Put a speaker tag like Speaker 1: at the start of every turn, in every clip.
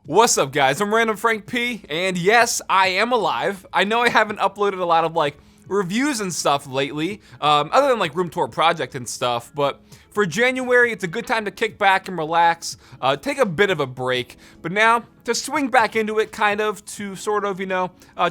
Speaker 1: What's up, guys? I'm randomfrankp, and yes, I am alive. I know I haven't uploaded a lot of reviews and stuff lately, other than room tour project and stuff, but for January, it's a good time to kick back and relax, take a bit of a break, but now to swing back into it to sort of,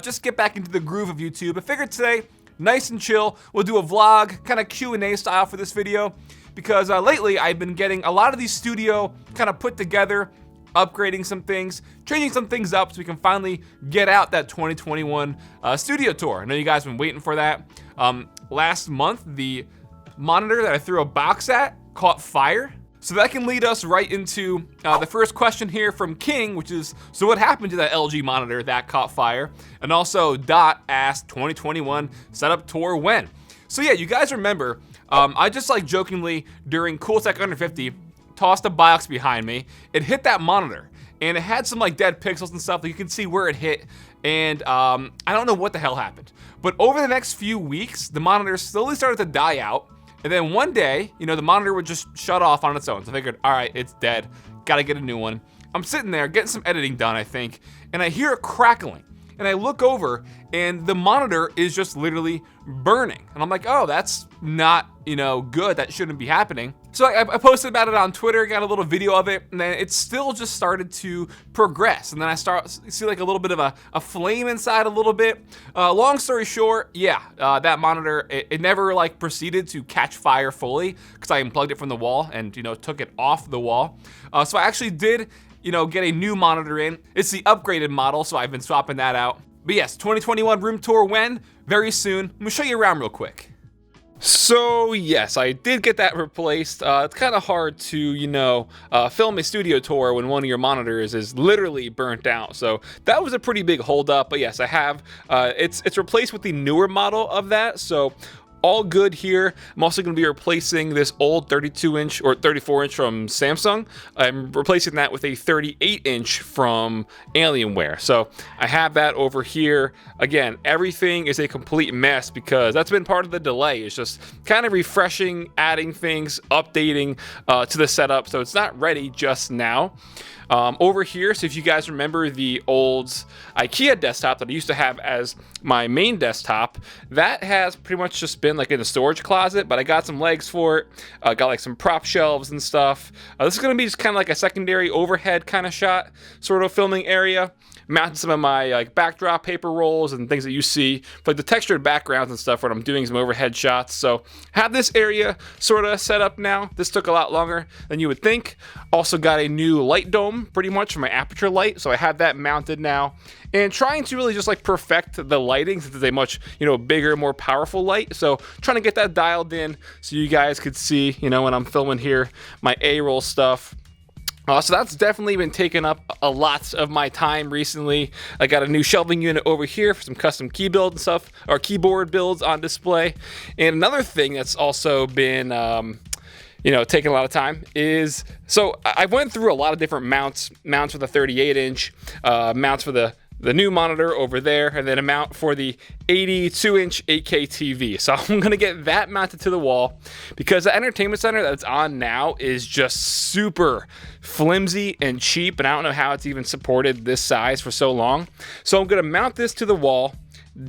Speaker 1: just get back into the groove of YouTube. I figured today, nice and chill, we'll do a vlog, kind of Q&A style for this video, because lately I've been getting a lot of these studio kind of put together, upgrading some things, changing some things up so we can finally get out that 2021 studio tour. I know you guys have been waiting for that. Last month, the monitor that I threw a box at caught fire. So that can lead us right into the first question here from King, which is, so what happened to that LG monitor that caught fire? And also Dot asked 2021 setup tour when? So yeah, you guys remember, I just jokingly during Cool Tech Under 50, tossed a box behind me. It hit that monitor, and it had some dead pixels and stuff that you can see where it hit, and I don't know what the hell happened. But over the next few weeks, the monitor slowly started to die out, and then one day, the monitor would just shut off on its own. So I figured, all right, it's dead, gotta get a new one. I'm sitting there getting some editing done, I think, and I hear a crackling. And I look over, and the monitor is just literally burning. And I'm like, oh, that's not, good. That shouldn't be happening. So I posted about it on Twitter, got a little video of it, and then it still just started to progress. And then I see a little bit of a flame inside a little bit. Long story short, yeah, that monitor, it never proceeded to catch fire fully because I unplugged it from the wall and, took it off the wall. So I actually did get a new monitor in. It's the upgraded model, so I've been swapping that out. But yes, 2021 room tour when? Very soon. I'm gonna show you around real quick. So yes, I did get that replaced. It's kind of hard to, film a studio tour when one of your monitors is literally burnt out. So that was a pretty big holdup. But yes, I have. It's replaced with the newer model of that. So all good here. I'm also going to be replacing this old 32-inch or 34-inch from Samsung. I'm replacing that with a 38-inch from Alienware. So I have that over here. Again, everything is a complete mess because that's been part of the delay. It's just kind of refreshing, adding things, updating to the setup. So it's not ready just now. Over here, so if you guys remember the old IKEA desktop that I used to have as my main desktop, that has pretty much just been in a storage closet, but I got some legs for it, got some prop shelves and stuff. This is going to be just kind of a secondary overhead kind of shot, sort of filming area. Mounted some of my backdrop paper rolls and things that you see for the textured backgrounds and stuff when I'm doing some overhead shots. So have this area sort of set up now. This took a lot longer than you would think. Also got a new light dome pretty much for my aperture light. So I have that mounted now and trying to really just perfect the lighting since it's a much, bigger, more powerful light. So trying to get that dialed in so you guys could see, when I'm filming here, my A-roll stuff. So that's definitely been taking up a lot of my time recently. I got a new shelving unit over here for some custom key build and stuff, or keyboard builds on display. And another thing that's also been, taking a lot of time is, so I went through a lot of different mounts for the 38-inch, mounts for the new monitor over there, and then a mount for the 82-inch 8K TV. So I'm going to get that mounted to the wall because the entertainment center that it's on now is just super flimsy and cheap, and I don't know how it's even supported this size for so long. So I'm going to mount this to the wall,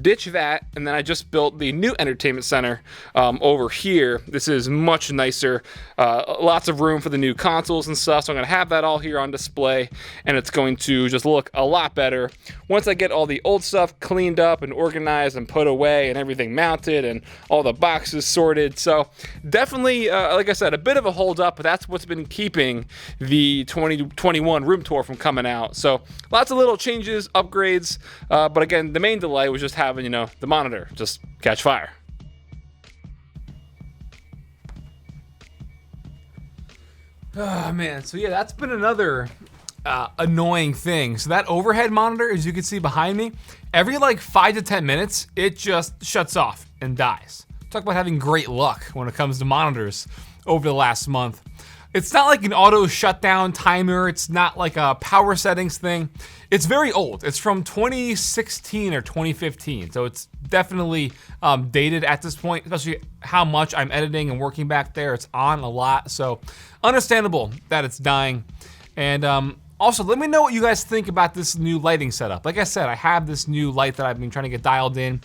Speaker 1: ditch that, and then I just built the new entertainment center over here. This is much nicer, lots of room for the new consoles and stuff, so I'm going to have that all here on display, and it's going to just look a lot better once I get all the old stuff cleaned up and organized and put away and everything mounted and all the boxes sorted. So definitely, like I said, a bit of a hold up, but that's what's been keeping the 2021 room tour from coming out. So lots of little changes, upgrades, but again, the main delay was just having, the monitor just catch fire. Oh man, so yeah, that's been another annoying thing. So that overhead monitor, as you can see behind me, every 5 to 10 minutes, it just shuts off and dies. Talk about having great luck when it comes to monitors over the last month. It's not like an auto shutdown timer. It's not like a power settings thing. It's very old. It's from 2016 or 2015. So it's definitely dated at this point, especially how much I'm editing and working back there. It's on a lot. So understandable that it's dying. And Also, let me know what you guys think about this new lighting setup. Like I said, I have this new light that I've been trying to get dialed in.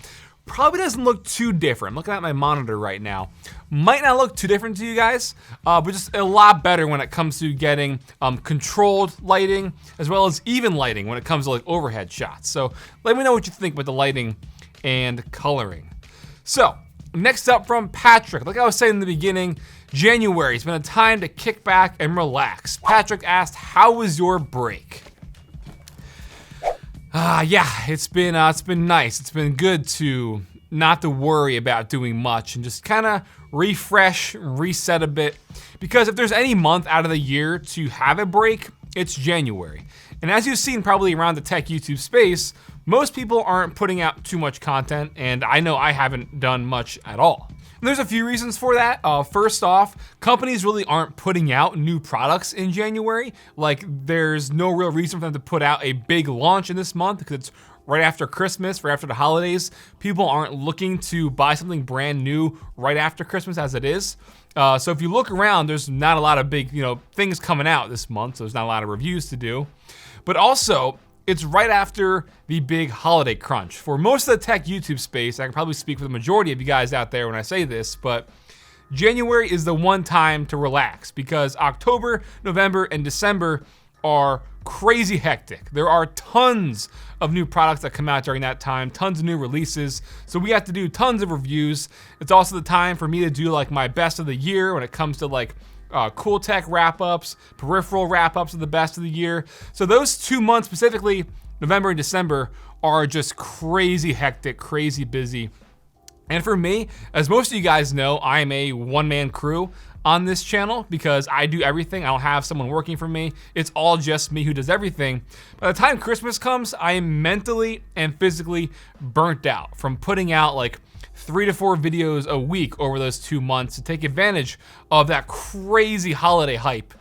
Speaker 1: Probably doesn't look too different. I'm looking at my monitor right now. Might not look too different to you guys, but just a lot better when it comes to getting controlled lighting, as well as even lighting when it comes to like overhead shots. So let me know what you think with the lighting and coloring. So next up from Patrick, like I was saying in the beginning, January has been a time to kick back and relax. Patrick asked, how was your break? Yeah, it's been nice. It's been good to not to worry about doing much and just kind of refresh, reset a bit. Because if there's any month out of the year to have a break, it's January. And as you've seen probably around the tech YouTube space, most people aren't putting out too much content, and I know I haven't done much at all. And there's a few reasons for that. First off, companies really aren't putting out new products in January. Like, there's no real reason for them to put out a big launch in this month because it's right after Christmas, right after the holidays. People aren't looking to buy something brand new right after Christmas as it is. So if you look around, there's not a lot of big, things coming out this month, so there's not a lot of reviews to do. But also, it's right after the big holiday crunch. For most of the tech YouTube space, I can probably speak for the majority of you guys out there when I say this, but January is the one time to relax because October, November, and December are crazy hectic. There are tons of new products that come out during that time, tons of new releases, so we have to do tons of reviews. It's also the time for me to do like my best of the year when it comes to like cool tech wrap-ups, peripheral wrap-ups of the best of the year. So those 2 months specifically, November and December, are just crazy hectic, crazy busy. And for me, as most of you guys know, I am a one-man crew on this channel because I do everything. I don't have someone working for me. It's all just me who does everything. By the time Christmas comes, I am mentally and physically burnt out from putting out like 3 to 4 videos a week over those 2 months to take advantage of that crazy holiday hype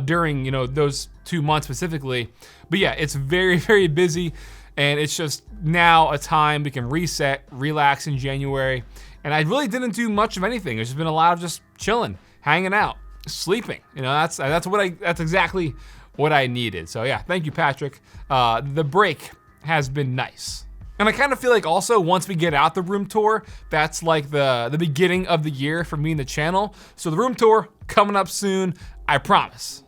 Speaker 1: during those 2 months specifically. But yeah, it's very, very busy, and it's just now a time we can reset, relax in January. And I really didn't do much of anything. There's just been a lot of just chilling, hanging out, sleeping. That's exactly what I needed. So yeah, thank you, Patrick. The break has been nice. And I kind of feel like also once we get out the room tour, that's like the beginning of the year for me and the channel. So the room tour coming up soon, I promise.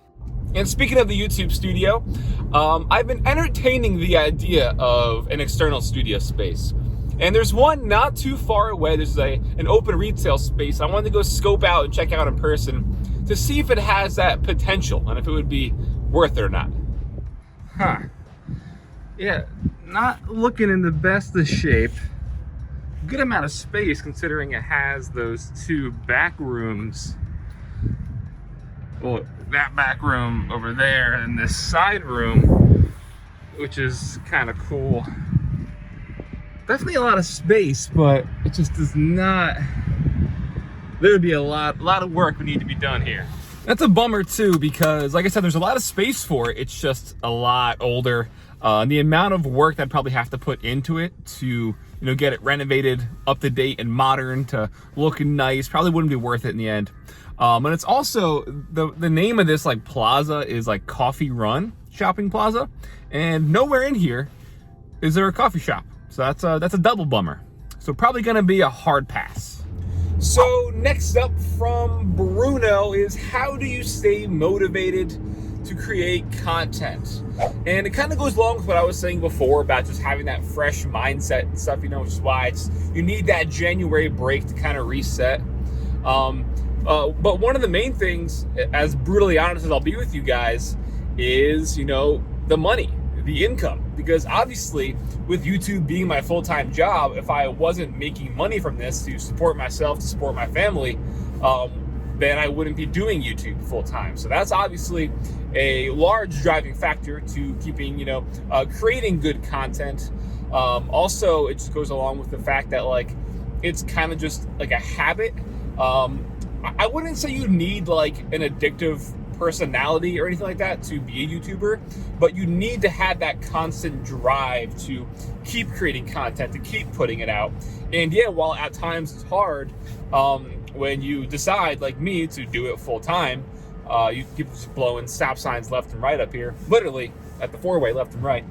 Speaker 1: And speaking of the YouTube studio, I've been entertaining the idea of an external studio space. And there's one not too far away. There's an open retail space. I wanted to go scope out and check out in person to see if it has that potential and if it would be worth it or not. Huh. Yeah, not looking in the best of shape. Good amount of space considering it has those 2 back rooms. Well, that back room over there and this side room, which is kind of cool. Definitely a lot of space, but it just does not. There would be a lot of work would need to be done here. That's a bummer too, because like I said, there's a lot of space for it. It's just a lot older. The amount of work that I'd probably have to put into it to get it renovated, up to date and modern to look nice probably wouldn't be worth it in the end. And it's also the name of this like plaza is like Coffee Run Shopping Plaza, and nowhere in here is there a coffee shop. So that's a double bummer. So probably gonna be a hard pass. So next up from Bruno is, how do you stay motivated to create content? And it kind of goes along with what I was saying before about just having that fresh mindset and stuff, which is why you need that January break to kind of reset. But one of the main things, as brutally honest as I'll be with you guys, is the money, the income. Because obviously with YouTube being my full-time job, if I wasn't making money from this to support myself, to support my family, then I wouldn't be doing YouTube full-time. So that's obviously a large driving factor to keeping, creating good content. Also, it just goes along with the fact that it's kind of just like a habit. I wouldn't say you need like an addictive personality or anything like that to be a YouTuber, but you need to have that constant drive to keep creating content, to keep putting it out. And yeah, while at times it's hard, when you decide, like me, to do it full time, You keep just blowing stop signs left and right up here, literally at the four-way left and right.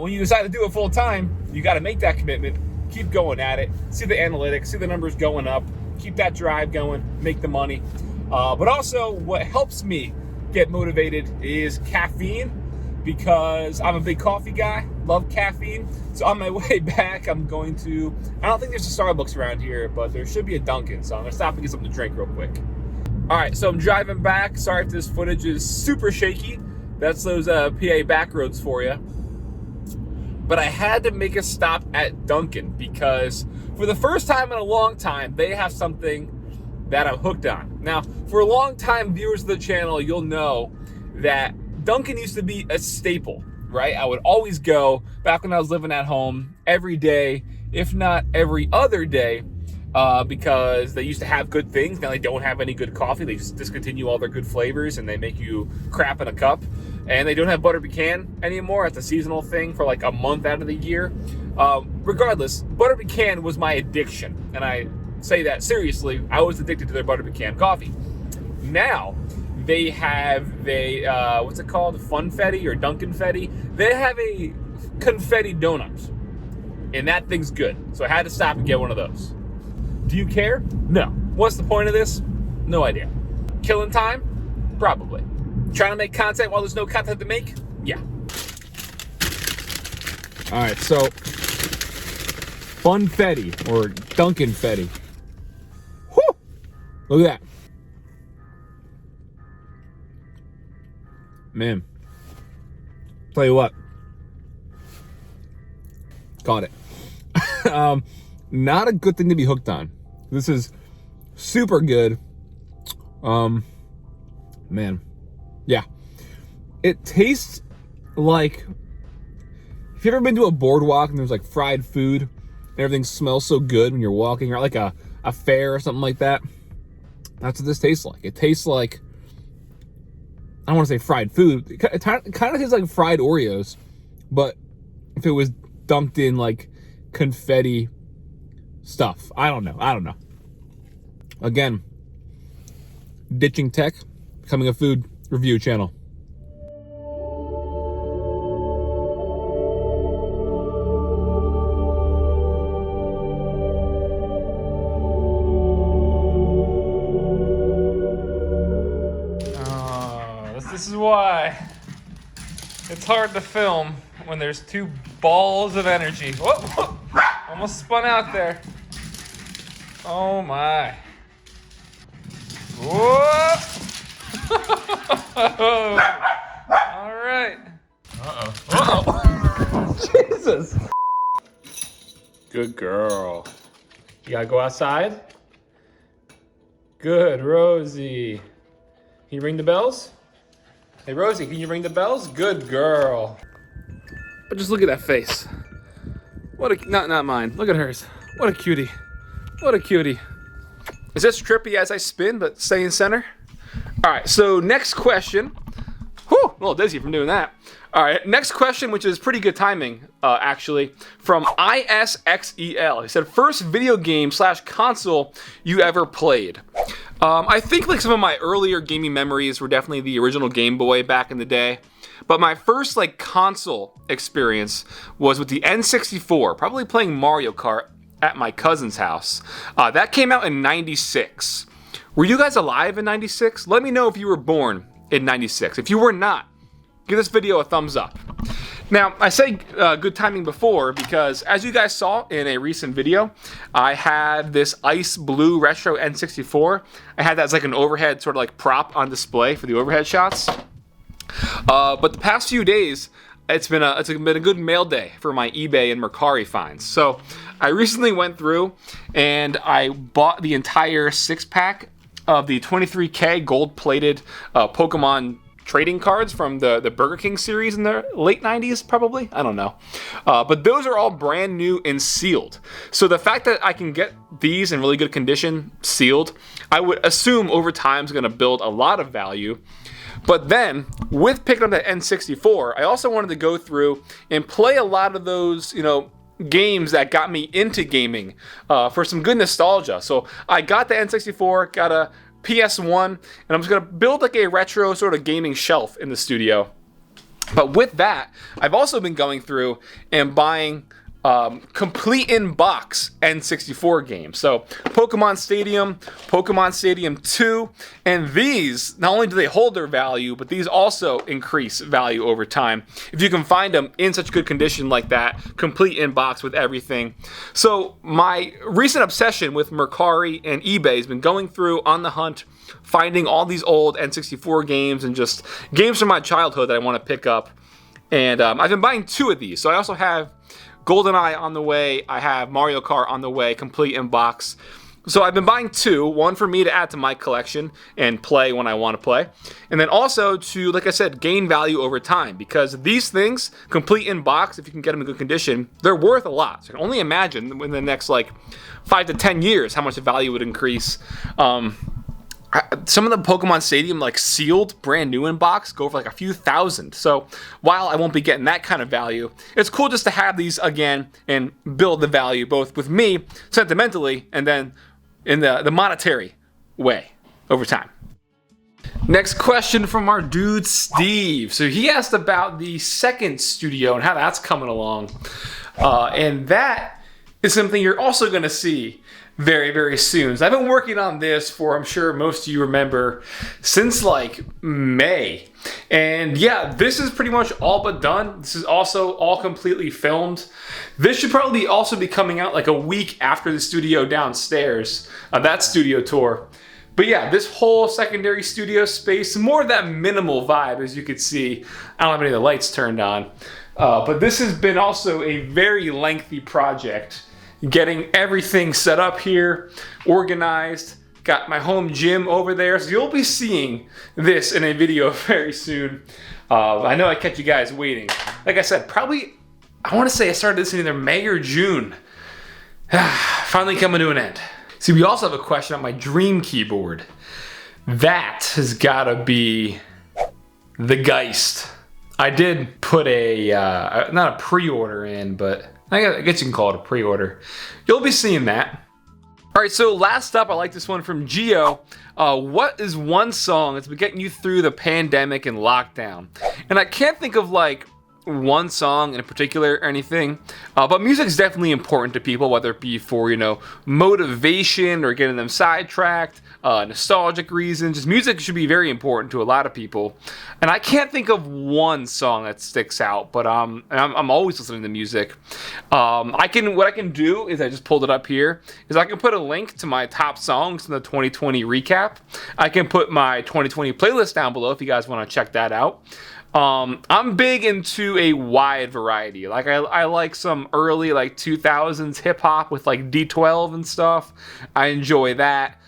Speaker 1: When you decide to do it full time, you got to make that commitment, keep going at it, see the analytics, see the numbers going up, keep that drive going, make the money. But also what helps me get motivated is caffeine, because I'm a big coffee guy, love caffeine. So on my way back, I don't think there's a Starbucks around here, but there should be a Dunkin', so I'm gonna stop and get something to drink real quick. All right, so I'm driving back. Sorry if this footage is super shaky. That's those PA back roads for you. But I had to make a stop at Dunkin' because for the first time in a long time, they have something that I'm hooked on. Now, for long-time viewers of the channel, you'll know that Dunkin' used to be a staple, right? I would always go, back when I was living at home, every day, if not every other day, because they used to have good things. Now they don't have any good coffee. They just discontinue all their good flavors and they make you crap in a cup. And they don't have butter pecan anymore. It's a seasonal thing for like a month out of the year. Regardless, butter pecan was my addiction. And I say that seriously. I was addicted to their butter pecan coffee. Now they have what's it called? Funfetti or Dunkin' They have a confetti donut. And that thing's good. So I had to stop and get one of those. Do you care? No. What's the point of this? No idea. Killing time? Probably. Trying to make content while there's no content to make? Yeah. All right, so Funfetti or Dunkin' Fetti. Whew! Look at that. Man. Tell you what. Caught it. Not a good thing to be hooked on. This is super good. Man. Yeah. It tastes like, if you've ever been to a boardwalk and there's like fried food and everything smells so good when you're walking, or like a fair or something like that, that's what this tastes like. It tastes like, I don't want to say fried food. It kind of tastes like fried Oreos, but if it was dunked in like confetti stuff. I don't know. Again, ditching tech, becoming a food review channel. This is why it's hard to film when there's two balls of energy. Whoa, almost spun out there. Oh my. Whoa. All right. Jesus. Good girl. You gotta go outside? Good, Rosie. Can you ring the bells? Hey, Rosie, can you ring the bells? Good girl. But just look at that face. What a, not mine. Look at hers. What a cutie. What a cutie. Is this trippy as I spin, but stay in center? All right, so next question. Whew, a little dizzy from doing that. All right, next question, which is pretty good timing, actually, from ISXEL. He said, first video game / console you ever played. I think like some of my earlier gaming memories were definitely the original Game Boy back in the day. But my first like console experience was with the N64, probably playing Mario Kart at my cousin's house. That came out in '96. Were you guys alive in '96? Let me know if you were born in '96. If you were not, give this video a thumbs up. Now, I say good timing before because as you guys saw in a recent video, I had this ice blue retro N64. I had that as like an overhead sort of like prop on display for the overhead shots. But the past few days, it's been a good mail day for my eBay and Mercari finds. So I recently went through and I bought the entire 6-pack of the 23K gold-plated Pokemon trading cards from the Burger King series in the late 90s, probably. I don't know. But those are all brand new and sealed. So the fact that I can get these in really good condition, sealed, I would assume over time is going to build a lot of value. But then, with picking up that N64, I also wanted to go through and play a lot of those, games that got me into gaming for some good nostalgia. So I got the N64, got a PS1, and I'm just gonna build like a retro sort of gaming shelf in the studio. But with that, I've also been going through and buying complete in-box N64 games. So Pokemon Stadium 2, and these, not only do they hold their value, but these also increase value over time if you can find them in such good condition like that, complete in-box with everything. So my recent obsession with Mercari and eBay has been going through on the hunt, finding all these old N64 games and just games from my childhood that I want to pick up. And I've been buying 2 of these. So I also have GoldenEye on the way. I have Mario Kart on the way, complete in box. So I've been buying 2, one for me to add to my collection and play when I want to play, and then also to, like I said, gain value over time, because these things, complete in box, if you can get them in good condition, they're worth a lot. So I can only imagine in the next like 5 to 10 years how much the value would increase. Some of the Pokemon Stadium, like sealed, brand new in box, go for like a few thousand. So while I won't be getting that kind of value, it's cool just to have these again and build the value both with me sentimentally and then in the monetary way over time. Next question from our dude Steve. So he asked about the second studio and how that's coming along, and that is something you're also going to see very, very soon. So I've been working on this for, I'm sure most of you remember, since like May. And yeah, this is pretty much all but done. This is also all completely filmed. This should probably also be coming out like a week after the studio downstairs, that studio tour. But yeah, this whole secondary studio space, more of that minimal vibe, as you can see. I don't have any of the lights turned on. But this has been also a very lengthy project. Getting everything set up here, organized, got my home gym over there. So you'll be seeing this in a video very soon. I know I kept you guys waiting. Like I said, probably, I want to say I started this in either May or June. Finally coming to an end. See, we also have a question on my dream keyboard. That has gotta be the Geist. I did put a, not a pre-order in, but I guess you can call it a pre-order. You'll be seeing that. All right, so last up, I like this one from Gio. What is one song that's been getting you through the pandemic and lockdown? And I can't think of like one song in particular or anything, but music is definitely important to people, whether it be for, you know, motivation or getting them sidetracked, nostalgic reasons. Just music should be very important to a lot of people. And I can't think of one song that sticks out, but I'm always listening to music. What I can do is, I just pulled it up here, is I can put a link to my top songs in the 2020 recap. I can put my 2020 playlist down below if you guys want to check that out. I'm big into a wide variety. Like I like some early like 2000s hip hop with like D12 and stuff. I enjoy that.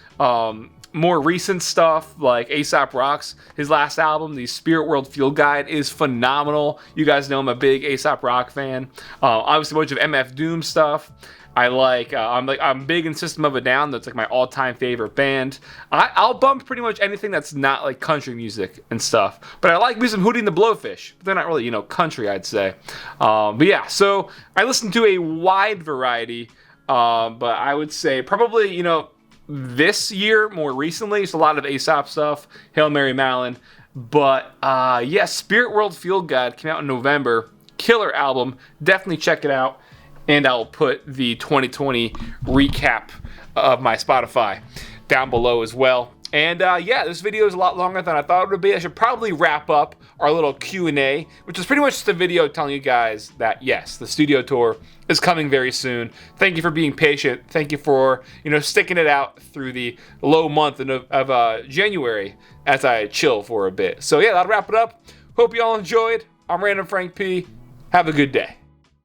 Speaker 1: More recent stuff like A$AP Rock's, his last album, the Spirit World Field Guide, is phenomenal. You guys know I'm a big A$AP Rock fan. Obviously a bunch of MF Doom stuff. I like, I'm big in System of a Down. That's like my all-time favorite band. I'll bump pretty much anything that's not like country music and stuff. But I like me some Hootie and the Blowfish. But they're not really, you know, country, I'd say. But yeah, so I listen to a wide variety. But I would say probably, you know, this year, more recently, it's a lot of A$AP stuff, Hail Mary Mallon. But yeah, Spirit World Field Guide came out in November. Killer album. Definitely check it out. And I'll put the 2020 recap of my Spotify down below as well. And yeah, this video is a lot longer than I thought it would be. I should probably wrap up our little Q&A, which is pretty much just a video telling you guys that yes, the studio tour is coming very soon. Thank you for being patient. Thank you for, you know, sticking it out through the low month of January as I chill for a bit. So yeah, that'll wrap it up. Hope you all enjoyed. I'm Random Frank P. Have a good day.